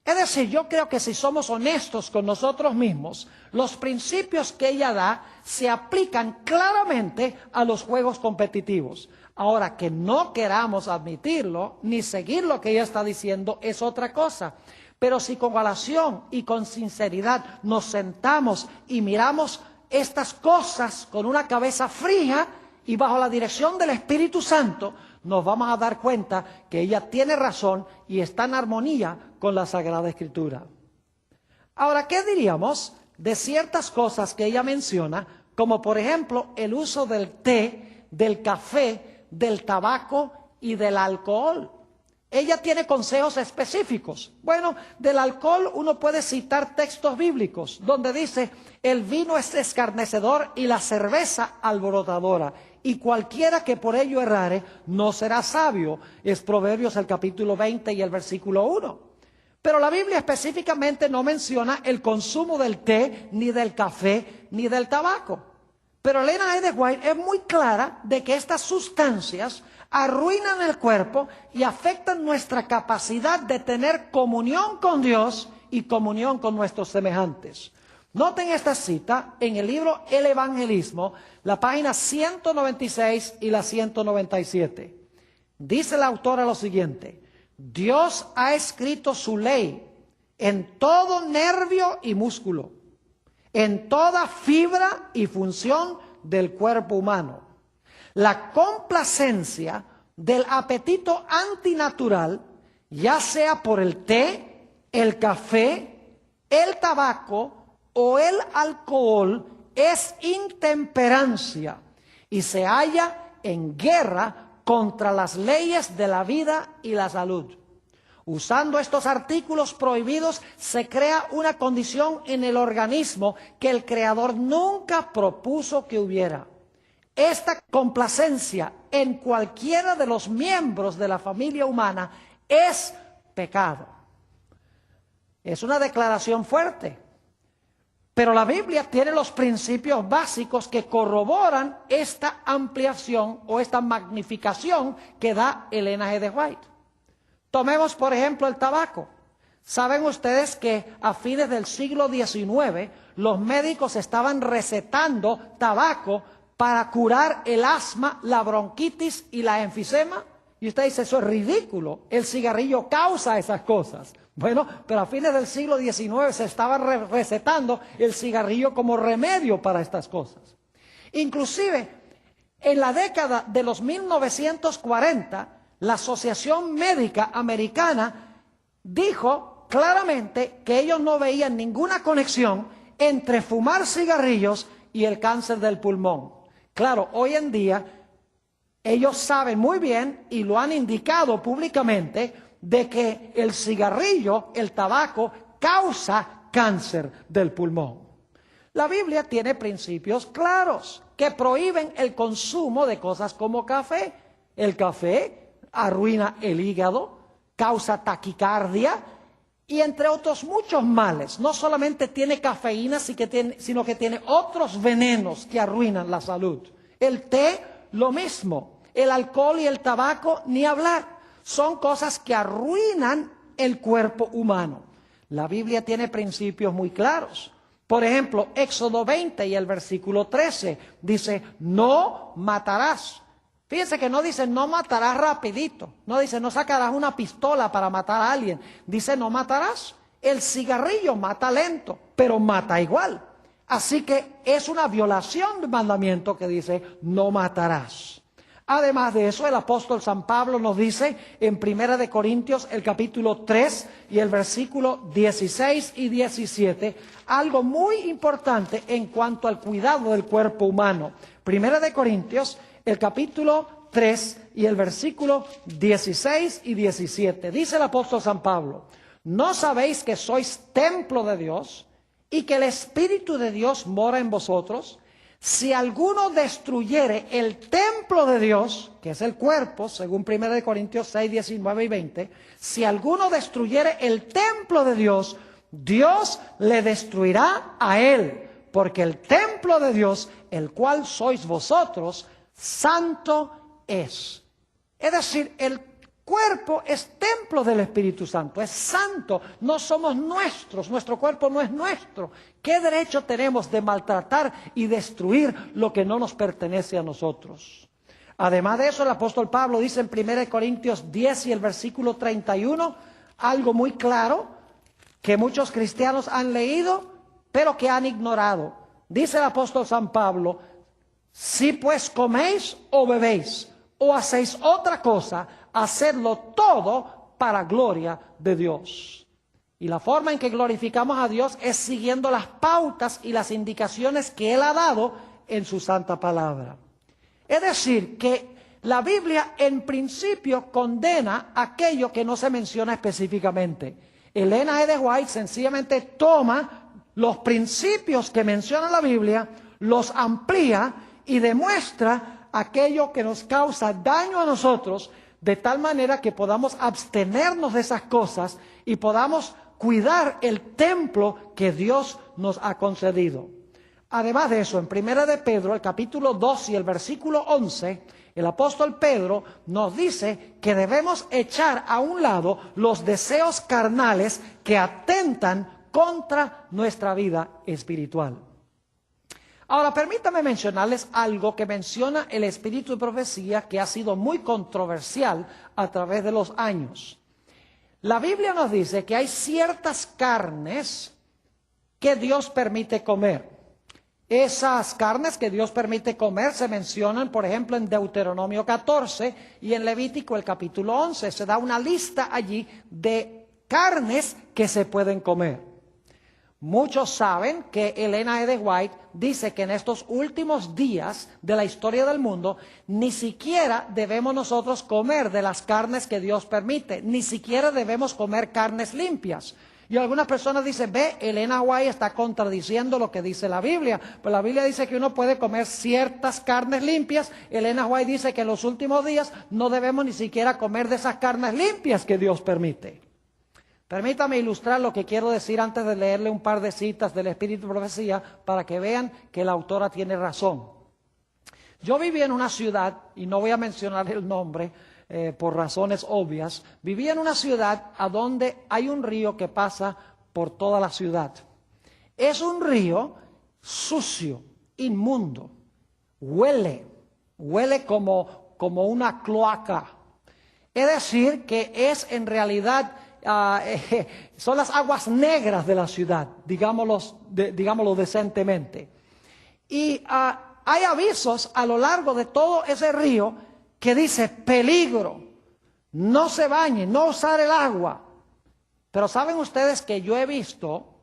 Es decir, yo creo que si somos honestos con nosotros mismos, los principios que ella da se aplican claramente a los juegos competitivos. Ahora, que no queramos admitirlo, ni seguir lo que ella está diciendo, es otra cosa. Pero si con oración y con sinceridad nos sentamos y miramos estas cosas con una cabeza fría y bajo la dirección del Espíritu Santo, nos vamos a dar cuenta que ella tiene razón y está en armonía con la Sagrada Escritura. Ahora, ¿qué diríamos de ciertas cosas que ella menciona, como por ejemplo el uso del té, del café, del tabaco y del alcohol? Ella tiene consejos específicos. Bueno, del alcohol uno puede citar textos bíblicos donde dice: el vino es escarnecedor y la cerveza alborotadora, y cualquiera que por ello errare no será sabio. Es Proverbios el capítulo 20 y el versículo 1. Pero la Biblia específicamente no menciona el consumo del té, ni del café, ni del tabaco. Pero Elena G. de White es muy clara de que estas sustancias arruinan el cuerpo y afectan nuestra capacidad de tener comunión con Dios y comunión con nuestros semejantes. Noten esta cita en el libro El Evangelismo, la página 196 y la 197. Dice la autora lo siguiente: Dios ha escrito su ley en todo nervio y músculo, en toda fibra y función del cuerpo humano. La complacencia del apetito antinatural, ya sea por el té, el café, el tabaco o el alcohol, es intemperancia y se halla en guerra contra las leyes de la vida y la salud. Usando estos artículos prohibidos se crea una condición en el organismo que el Creador nunca propuso que hubiera. Esta complacencia en cualquiera de los miembros de la familia humana es pecado. Es una declaración fuerte, pero la Biblia tiene los principios básicos que corroboran esta ampliación o esta magnificación que da Elena G. de White. Tomemos por ejemplo el tabaco. ¿Saben ustedes que a fines del siglo XIX los médicos estaban recetando tabaco para curar el asma, la bronquitis y la enfisema? Y usted dice, eso es ridículo, el cigarrillo causa esas cosas. Bueno, pero a fines del siglo XIX se estaba recetando el cigarrillo como remedio para estas cosas. Inclusive, en la década de los 1940, la Asociación Médica Americana dijo claramente que ellos no veían ninguna conexión entre fumar cigarrillos y el cáncer del pulmón. Claro, hoy en día ellos saben muy bien y lo han indicado públicamente de que el cigarrillo, el tabaco, causa cáncer del pulmón. La Biblia tiene principios claros que prohíben el consumo de cosas como café. El café arruina el hígado, causa taquicardia y entre otros muchos males. No solamente tiene cafeína, sino que tiene otros venenos que arruinan la salud. El té, lo mismo. El alcohol y el tabaco, ni hablar. Son cosas que arruinan el cuerpo humano. La Biblia tiene principios muy claros. Por ejemplo, Éxodo 20 y el versículo 13 dice: no matarás. Fíjense que no dice no matarás rapidito, no dice no sacarás una pistola para matar a alguien, dice no matarás. El cigarrillo mata lento, pero mata igual. Así que es una violación del mandamiento que dice no matarás. Además de eso, el apóstol San Pablo nos dice en 1 Corintios, el capítulo 3 y el versículo 16 y 17, algo muy importante en cuanto al cuidado del cuerpo humano. 1 Corintios, el capítulo 3 y el versículo 16 y 17. Dice el apóstol San Pablo, ¿no sabéis que sois templo de Dios y que el Espíritu de Dios mora en vosotros? Si alguno destruyere el templo de Dios, que es el cuerpo, según 1 Corintios 6, 19 y 20, si alguno destruyere el templo de Dios, Dios le destruirá a él, porque el templo de Dios, el cual sois vosotros, santo es. Es decir, el cuerpo es templo del Espíritu Santo, es santo, no somos nuestros, nuestro cuerpo no es nuestro. ¿Qué derecho tenemos de maltratar y destruir lo que no nos pertenece a nosotros? Además de eso, el apóstol Pablo dice en 1 Corintios 10 y el versículo 31, algo muy claro que muchos cristianos han leído, pero que han ignorado. Dice el apóstol San Pablo, si pues coméis o bebéis o hacéis otra cosa, hacedlo todo para gloria de Dios. Y la forma en que glorificamos a Dios es siguiendo las pautas y las indicaciones que Él ha dado en su santa palabra. Es decir, que la Biblia en principio condena aquello que no se menciona específicamente. Elena G. White sencillamente toma los principios que menciona la Biblia, los amplía y demuestra aquello que nos causa daño a nosotros, de tal manera que podamos abstenernos de esas cosas y podamos cuidar el templo que Dios nos ha concedido. Además de eso, en 1 de Pedro, el capítulo 2 y el versículo 11, el apóstol Pedro nos dice que debemos echar a un lado los deseos carnales que atentan contra nuestra vida espiritual. Ahora, permítame mencionarles algo que menciona el espíritu de profecía que ha sido muy controversial a través de los años. La Biblia nos dice que hay ciertas carnes que Dios permite comer. Esas carnes que Dios permite comer se mencionan, por ejemplo, en Deuteronomio 14 y en Levítico el capítulo 11. Se da una lista allí de carnes que se pueden comer. Muchos saben que Elena G. White dice que en estos últimos días de la historia del mundo, ni siquiera debemos nosotros comer de las carnes que Dios permite, ni siquiera debemos comer carnes limpias. Y algunas personas dicen, ve, Elena White está contradiciendo lo que dice la Biblia. Pues la Biblia dice que uno puede comer ciertas carnes limpias. Elena White dice que en los últimos días no debemos ni siquiera comer de esas carnes limpias que Dios permite. Permítame ilustrar lo que quiero decir antes de leerle un par de citas del Espíritu de Profecía para que vean que la autora tiene razón. Yo viví en una ciudad, y no voy a mencionar el nombre por razones obvias, viví en una ciudad a donde hay un río que pasa por toda la ciudad. Es un río sucio, inmundo, huele como una cloaca. Es decir, que es en realidad... son las aguas negras de la ciudad, digámoslo decentemente. Y hay avisos a lo largo de todo ese río que dice peligro, no se bañen, no usar el agua. Pero saben ustedes que yo he visto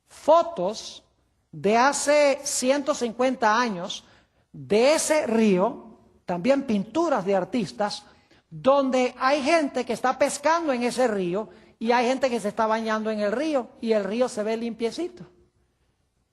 fotos de hace 150 años de ese río, también pinturas de artistas, donde hay gente que está pescando en ese río y hay gente que se está bañando en el río y el río se ve limpiecito.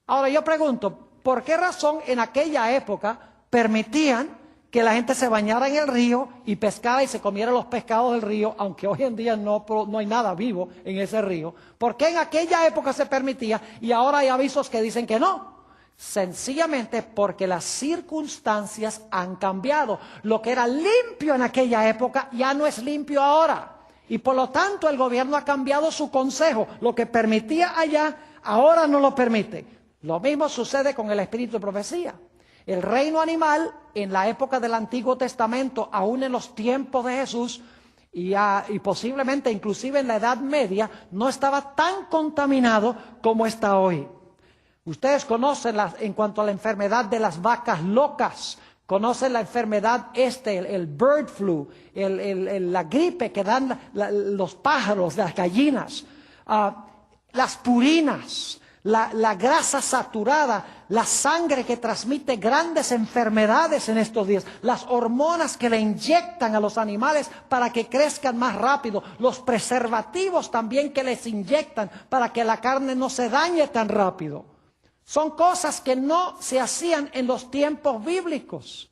Ahora yo pregunto, ¿por qué razón en aquella época permitían que la gente se bañara en el río y pescara y se comiera los pescados del río, aunque hoy en día no hay nada vivo en ese río? ¿Por qué en aquella época se permitía y ahora hay avisos que dicen que no? Sencillamente porque las circunstancias han cambiado. Lo que era limpio en aquella época ya no es limpio ahora. Y por lo tanto el gobierno ha cambiado su consejo. Lo que permitía allá, ahora no lo permite. Lo mismo sucede con el espíritu de profecía. El reino animal en la época del Antiguo Testamento, aún en los tiempos de Jesús, y posiblemente inclusive en la Edad Media, no estaba tan contaminado como está hoy. Ustedes conocen en cuanto a la enfermedad de las vacas locas, conocen la enfermedad el bird flu, la gripe que dan los pájaros, las gallinas, las purinas, la grasa saturada, la sangre que transmite grandes enfermedades en estos días, las hormonas que le inyectan a los animales para que crezcan más rápido, los preservativos también que les inyectan para que la carne no se dañe tan rápido. Son cosas que no se hacían en los tiempos bíblicos,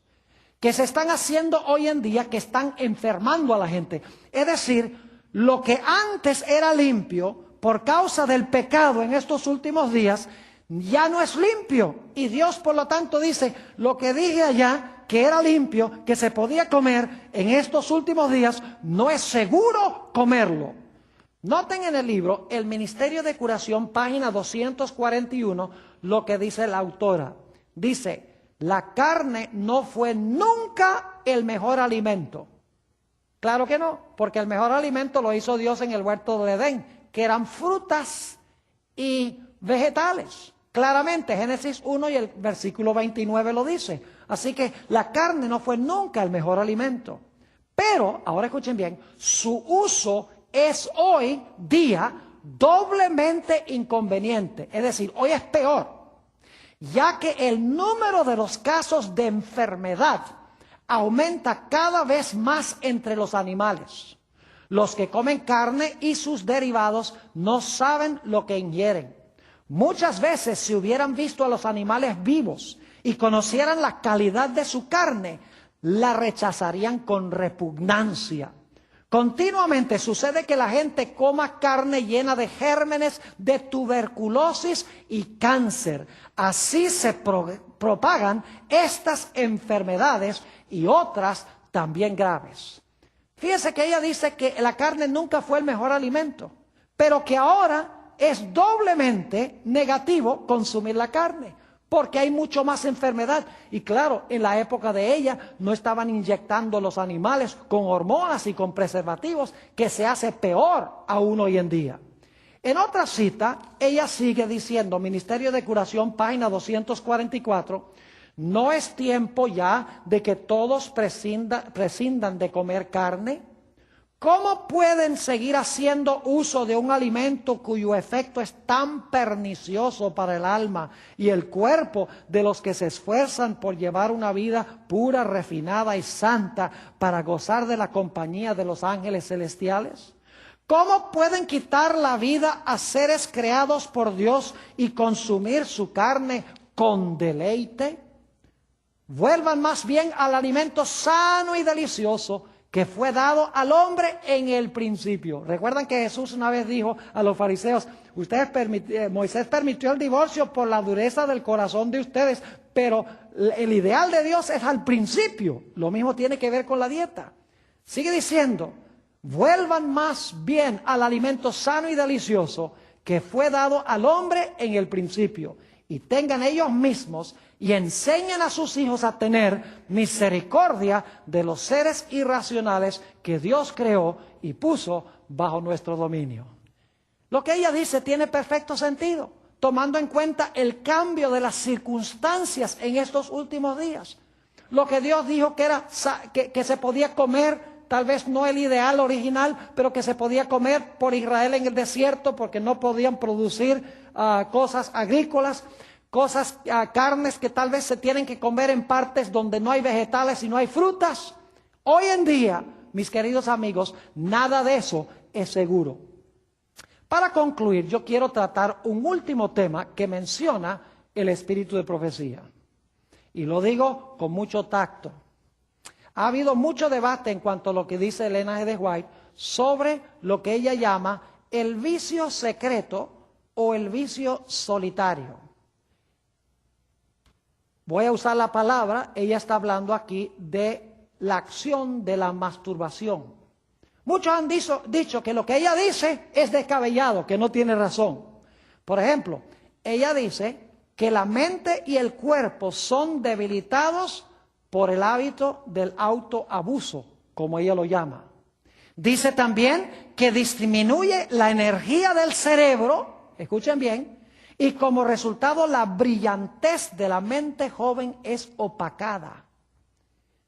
que se están haciendo hoy en día, que están enfermando a la gente. Es decir, lo que antes era limpio, por causa del pecado en estos últimos días, ya no es limpio. Y Dios, por lo tanto, dice, lo que dije allá, que era limpio, que se podía comer, en estos últimos días, no es seguro comerlo. Noten en el libro, El Ministerio de Curación, página 241, lo que dice la autora. Dice, la carne no fue nunca el mejor alimento. Claro que no, porque el mejor alimento lo hizo Dios en el huerto de Edén, que eran frutas y vegetales. Claramente, Génesis 1 y el versículo 29 lo dice. Así que la carne no fue nunca el mejor alimento. Pero, ahora escuchen bien, su uso es hoy día doblemente inconveniente. Es decir, hoy es peor, ya que el número de los casos de enfermedad aumenta cada vez más entre los animales. Los que comen carne y sus derivados no saben lo que ingieren. Muchas veces, si hubieran visto a los animales vivos y conocieran la calidad de su carne, la rechazarían con repugnancia. Continuamente sucede que la gente coma carne llena de gérmenes de tuberculosis y cáncer. Así se propagan estas enfermedades y otras también graves. Fíjense que ella dice que la carne nunca fue el mejor alimento, pero que ahora es doblemente negativo consumir la carne, porque hay mucho más enfermedad. Y claro, en la época de ella no estaban inyectando los animales con hormonas y con preservativos, que se hace peor aún hoy en día. En otra cita, ella sigue diciendo, Ministerio de Curación, página 244, ¿no es tiempo ya de que todos prescindan de comer carne? ¿Cómo pueden seguir haciendo uso de un alimento cuyo efecto es tan pernicioso para el alma y el cuerpo de los que se esfuerzan por llevar una vida pura, refinada y santa para gozar de la compañía de los ángeles celestiales? ¿Cómo pueden quitar la vida a seres creados por Dios y consumir su carne con deleite? Vuelvan más bien al alimento sano y delicioso que fue dado al hombre en el principio. Recuerdan que Jesús una vez dijo a los fariseos, Moisés permitió el divorcio por la dureza del corazón de ustedes, pero el ideal de Dios es al principio. Lo mismo tiene que ver con la dieta. Sigue diciendo, vuelvan más bien al alimento sano y delicioso que fue dado al hombre en el principio, y tengan ellos mismos y enseñen a sus hijos a tener misericordia de los seres irracionales que Dios creó y puso bajo nuestro dominio. Lo que ella dice tiene perfecto sentido, tomando en cuenta el cambio de las circunstancias en estos últimos días. Lo que Dios dijo que se podía comer, tal vez no el ideal original, pero que se podía comer por Israel en el desierto porque no podían producir cosas agrícolas, carnes que tal vez se tienen que comer en partes donde no hay vegetales y no hay frutas. Hoy en día, mis queridos amigos, nada de eso es seguro. Para concluir, yo quiero tratar un último tema que menciona el espíritu de profecía. Y lo digo con mucho tacto. Ha habido mucho debate en cuanto a lo que dice Elena G. de White sobre lo que ella llama el vicio secreto o el vicio solitario. Voy a usar la palabra, ella está hablando aquí de la acción de la masturbación. Muchos han dicho que lo que ella dice es descabellado, que no tiene razón. Por ejemplo, ella dice que la mente y el cuerpo son debilitados por el hábito del autoabuso, como ella lo llama. Dice también que disminuye la energía del cerebro, escuchen bien, y como resultado la brillantez de la mente joven es opacada.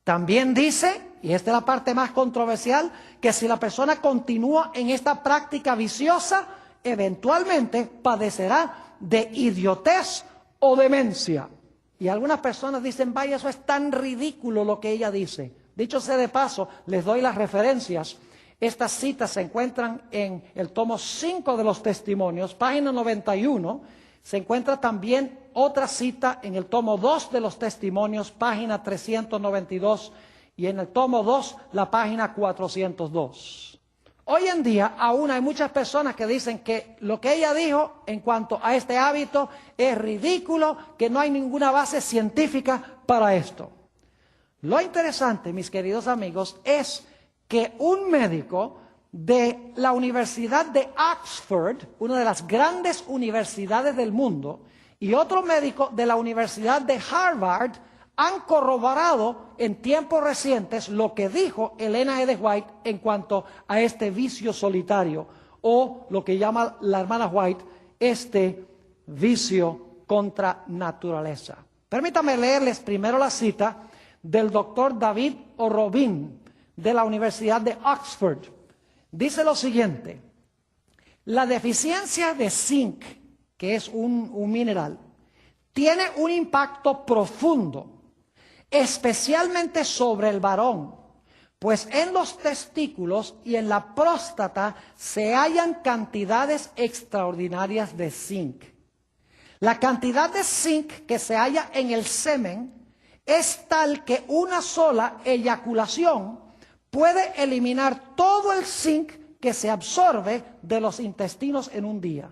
También dice, y esta es la parte más controversial, que si la persona continúa en esta práctica viciosa, eventualmente padecerá de idiotez o demencia. Y algunas personas dicen, vaya, eso es tan ridículo lo que ella dice. Dicho sea de paso, les doy las referencias. Estas citas se encuentran en el tomo 5 de los testimonios, página 91. Se encuentra también otra cita en el tomo 2 de los testimonios, página 392, y en el tomo 2, la página 402. Hoy en día aún hay muchas personas que dicen que lo que ella dijo en cuanto a este hábito es ridículo, que no hay ninguna base científica para esto. Lo interesante, mis queridos amigos, es que un médico de la Universidad de Oxford, una de las grandes universidades del mundo, y otro médico de la Universidad de Harvard han corroborado en tiempos recientes lo que dijo Ellen G. White en cuanto a este vicio solitario, o lo que llama la hermana White, este vicio contra naturaleza. Permítanme leerles primero la cita del doctor David O'Robin de la Universidad de Oxford. Dice lo siguiente: la deficiencia de zinc, que es un mineral, tiene un impacto profundo, especialmente sobre el varón, pues en los testículos y en la próstata se hallan cantidades extraordinarias de zinc. La cantidad de zinc que se halla en el semen es tal que una sola eyaculación puede eliminar todo el zinc que se absorbe de los intestinos en un día.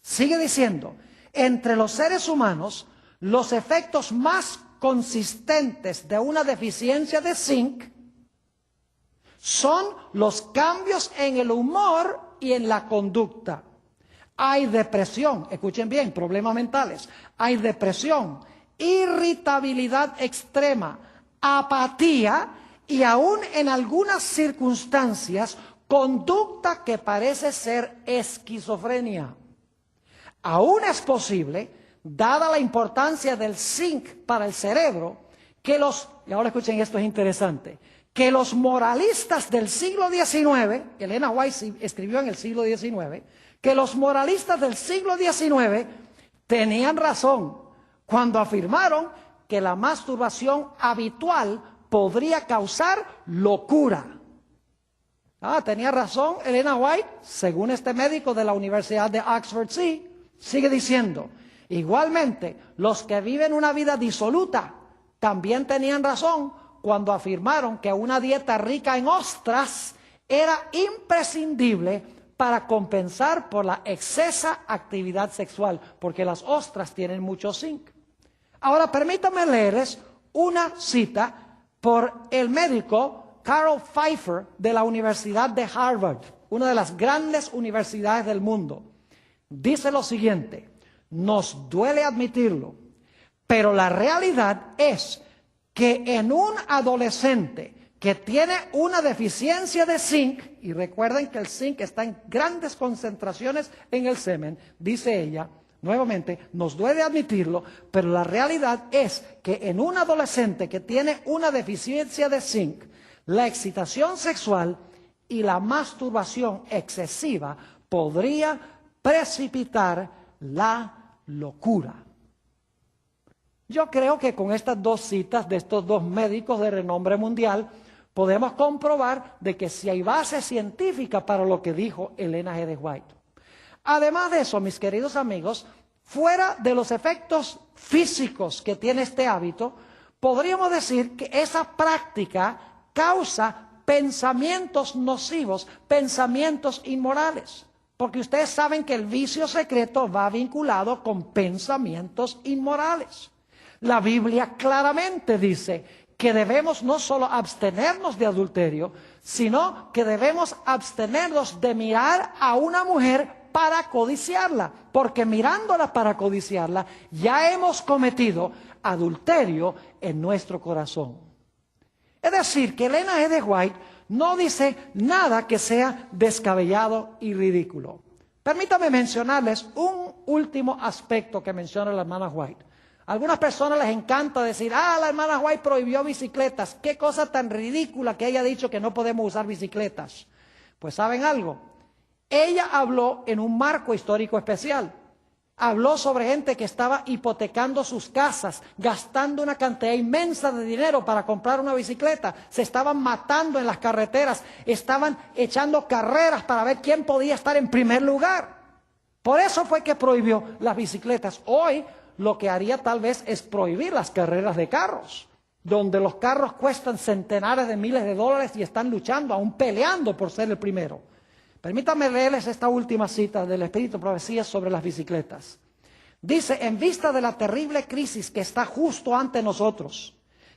Sigue diciendo, entre los seres humanos, los efectos más consistentes de una deficiencia de zinc son los cambios en el humor y en la conducta. Hay depresión, escuchen bien, problemas mentales, hay depresión, irritabilidad extrema, apatía y aún en algunas circunstancias, conducta que parece ser esquizofrenia. Aún es posible, dada la importancia del zinc para el cerebro, que y ahora escuchen, esto es interesante, que los moralistas del siglo XIX, Elena White escribió en el siglo XIX, que los moralistas del siglo XIX tenían razón cuando afirmaron que la masturbación habitual podría causar locura. Tenía razón Elena White, según este médico de la Universidad de Oxford, sí. Sigue diciendo, igualmente, los que viven una vida disoluta también tenían razón cuando afirmaron que una dieta rica en ostras era imprescindible para compensar por la excesa actividad sexual, porque las ostras tienen mucho zinc. Ahora, permítanme leerles una cita por el médico Carl Pfeiffer de la Universidad de Harvard, una de las grandes universidades del mundo. Dice lo siguiente: nos duele admitirlo, pero la realidad es que en un adolescente que tiene una deficiencia de zinc, y recuerden que el zinc está en grandes concentraciones en el semen, dice ella, nuevamente, nos duele admitirlo, pero la realidad es que en un adolescente que tiene una deficiencia de zinc, la excitación sexual y la masturbación excesiva podría precipitar la locura. Yo creo que con estas dos citas de estos dos médicos de renombre mundial podemos comprobar de que sí hay base científica para lo que dijo Elena G. White. Además de eso, mis queridos amigos, fuera de los efectos físicos que tiene este hábito, podríamos decir que esa práctica causa pensamientos nocivos, pensamientos inmorales. Porque ustedes saben que el vicio secreto va vinculado con pensamientos inmorales. La Biblia claramente dice que debemos no solo abstenernos de adulterio, sino que debemos abstenernos de mirar a una mujer para codiciarla, porque mirándola para codiciarla ya hemos cometido adulterio en nuestro corazón. Es decir, que Elena G. de White no dice nada que sea descabellado y ridículo. Permítame mencionarles un último aspecto que menciona la hermana White. A algunas personas les encanta decir, la hermana White prohibió bicicletas. Qué cosa tan ridícula que haya dicho que no podemos usar bicicletas. Pues ¿saben algo? Ella habló en un marco histórico especial. Habló sobre gente que estaba hipotecando sus casas, gastando una cantidad inmensa de dinero para comprar una bicicleta. Se estaban matando en las carreteras, estaban echando carreras para ver quién podía estar en primer lugar. Por eso fue que prohibió las bicicletas. Hoy lo que haría tal vez es prohibir las carreras de carros, donde los carros cuestan centenares de miles de dólares y están luchando, aún peleando por ser el primero. Permítanme leerles esta última cita del Espíritu de Profecía sobre las bicicletas. Dice, en vista de la terrible crisis que está justo ante nosotros,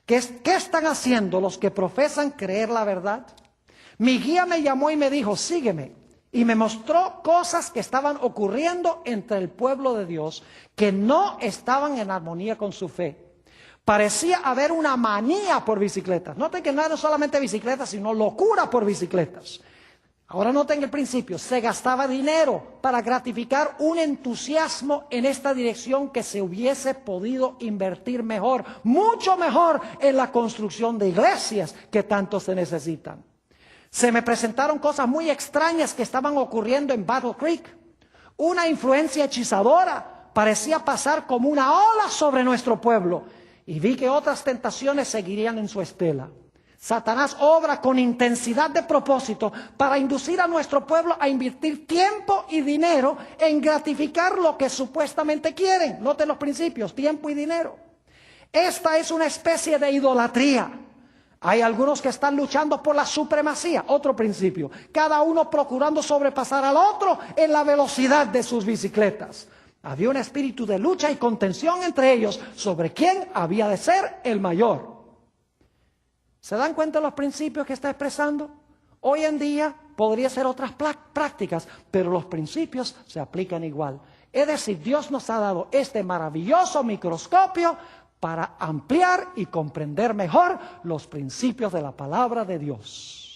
¿qué están haciendo los que profesan creer la verdad? Mi guía me llamó y me dijo, sígueme. Y me mostró cosas que estaban ocurriendo entre el pueblo de Dios que no estaban en armonía con su fe. Parecía haber una manía por bicicletas. Noten que no eran solamente bicicletas, sino locura por bicicletas. Ahora noten el principio, se gastaba dinero para gratificar un entusiasmo en esta dirección que se hubiese podido invertir mejor, mucho mejor en la construcción de iglesias que tanto se necesitan. Se me presentaron cosas muy extrañas que estaban ocurriendo en Battle Creek. Una influencia hechizadora parecía pasar como una ola sobre nuestro pueblo y vi que otras tentaciones seguirían en su estela. Satanás obra con intensidad de propósito para inducir a nuestro pueblo a invertir tiempo y dinero en gratificar lo que supuestamente quieren. Noten los principios, tiempo y dinero. Esta es una especie de idolatría. Hay algunos que están luchando por la supremacía, otro principio. Cada uno procurando sobrepasar al otro en la velocidad de sus bicicletas. Había un espíritu de lucha y contención entre ellos sobre quién había de ser el mayor. ¿Se dan cuenta de los principios que está expresando? Hoy en día podría ser otras prácticas, pero los principios se aplican igual. Es decir, Dios nos ha dado este maravilloso microscopio para ampliar y comprender mejor los principios de la palabra de Dios.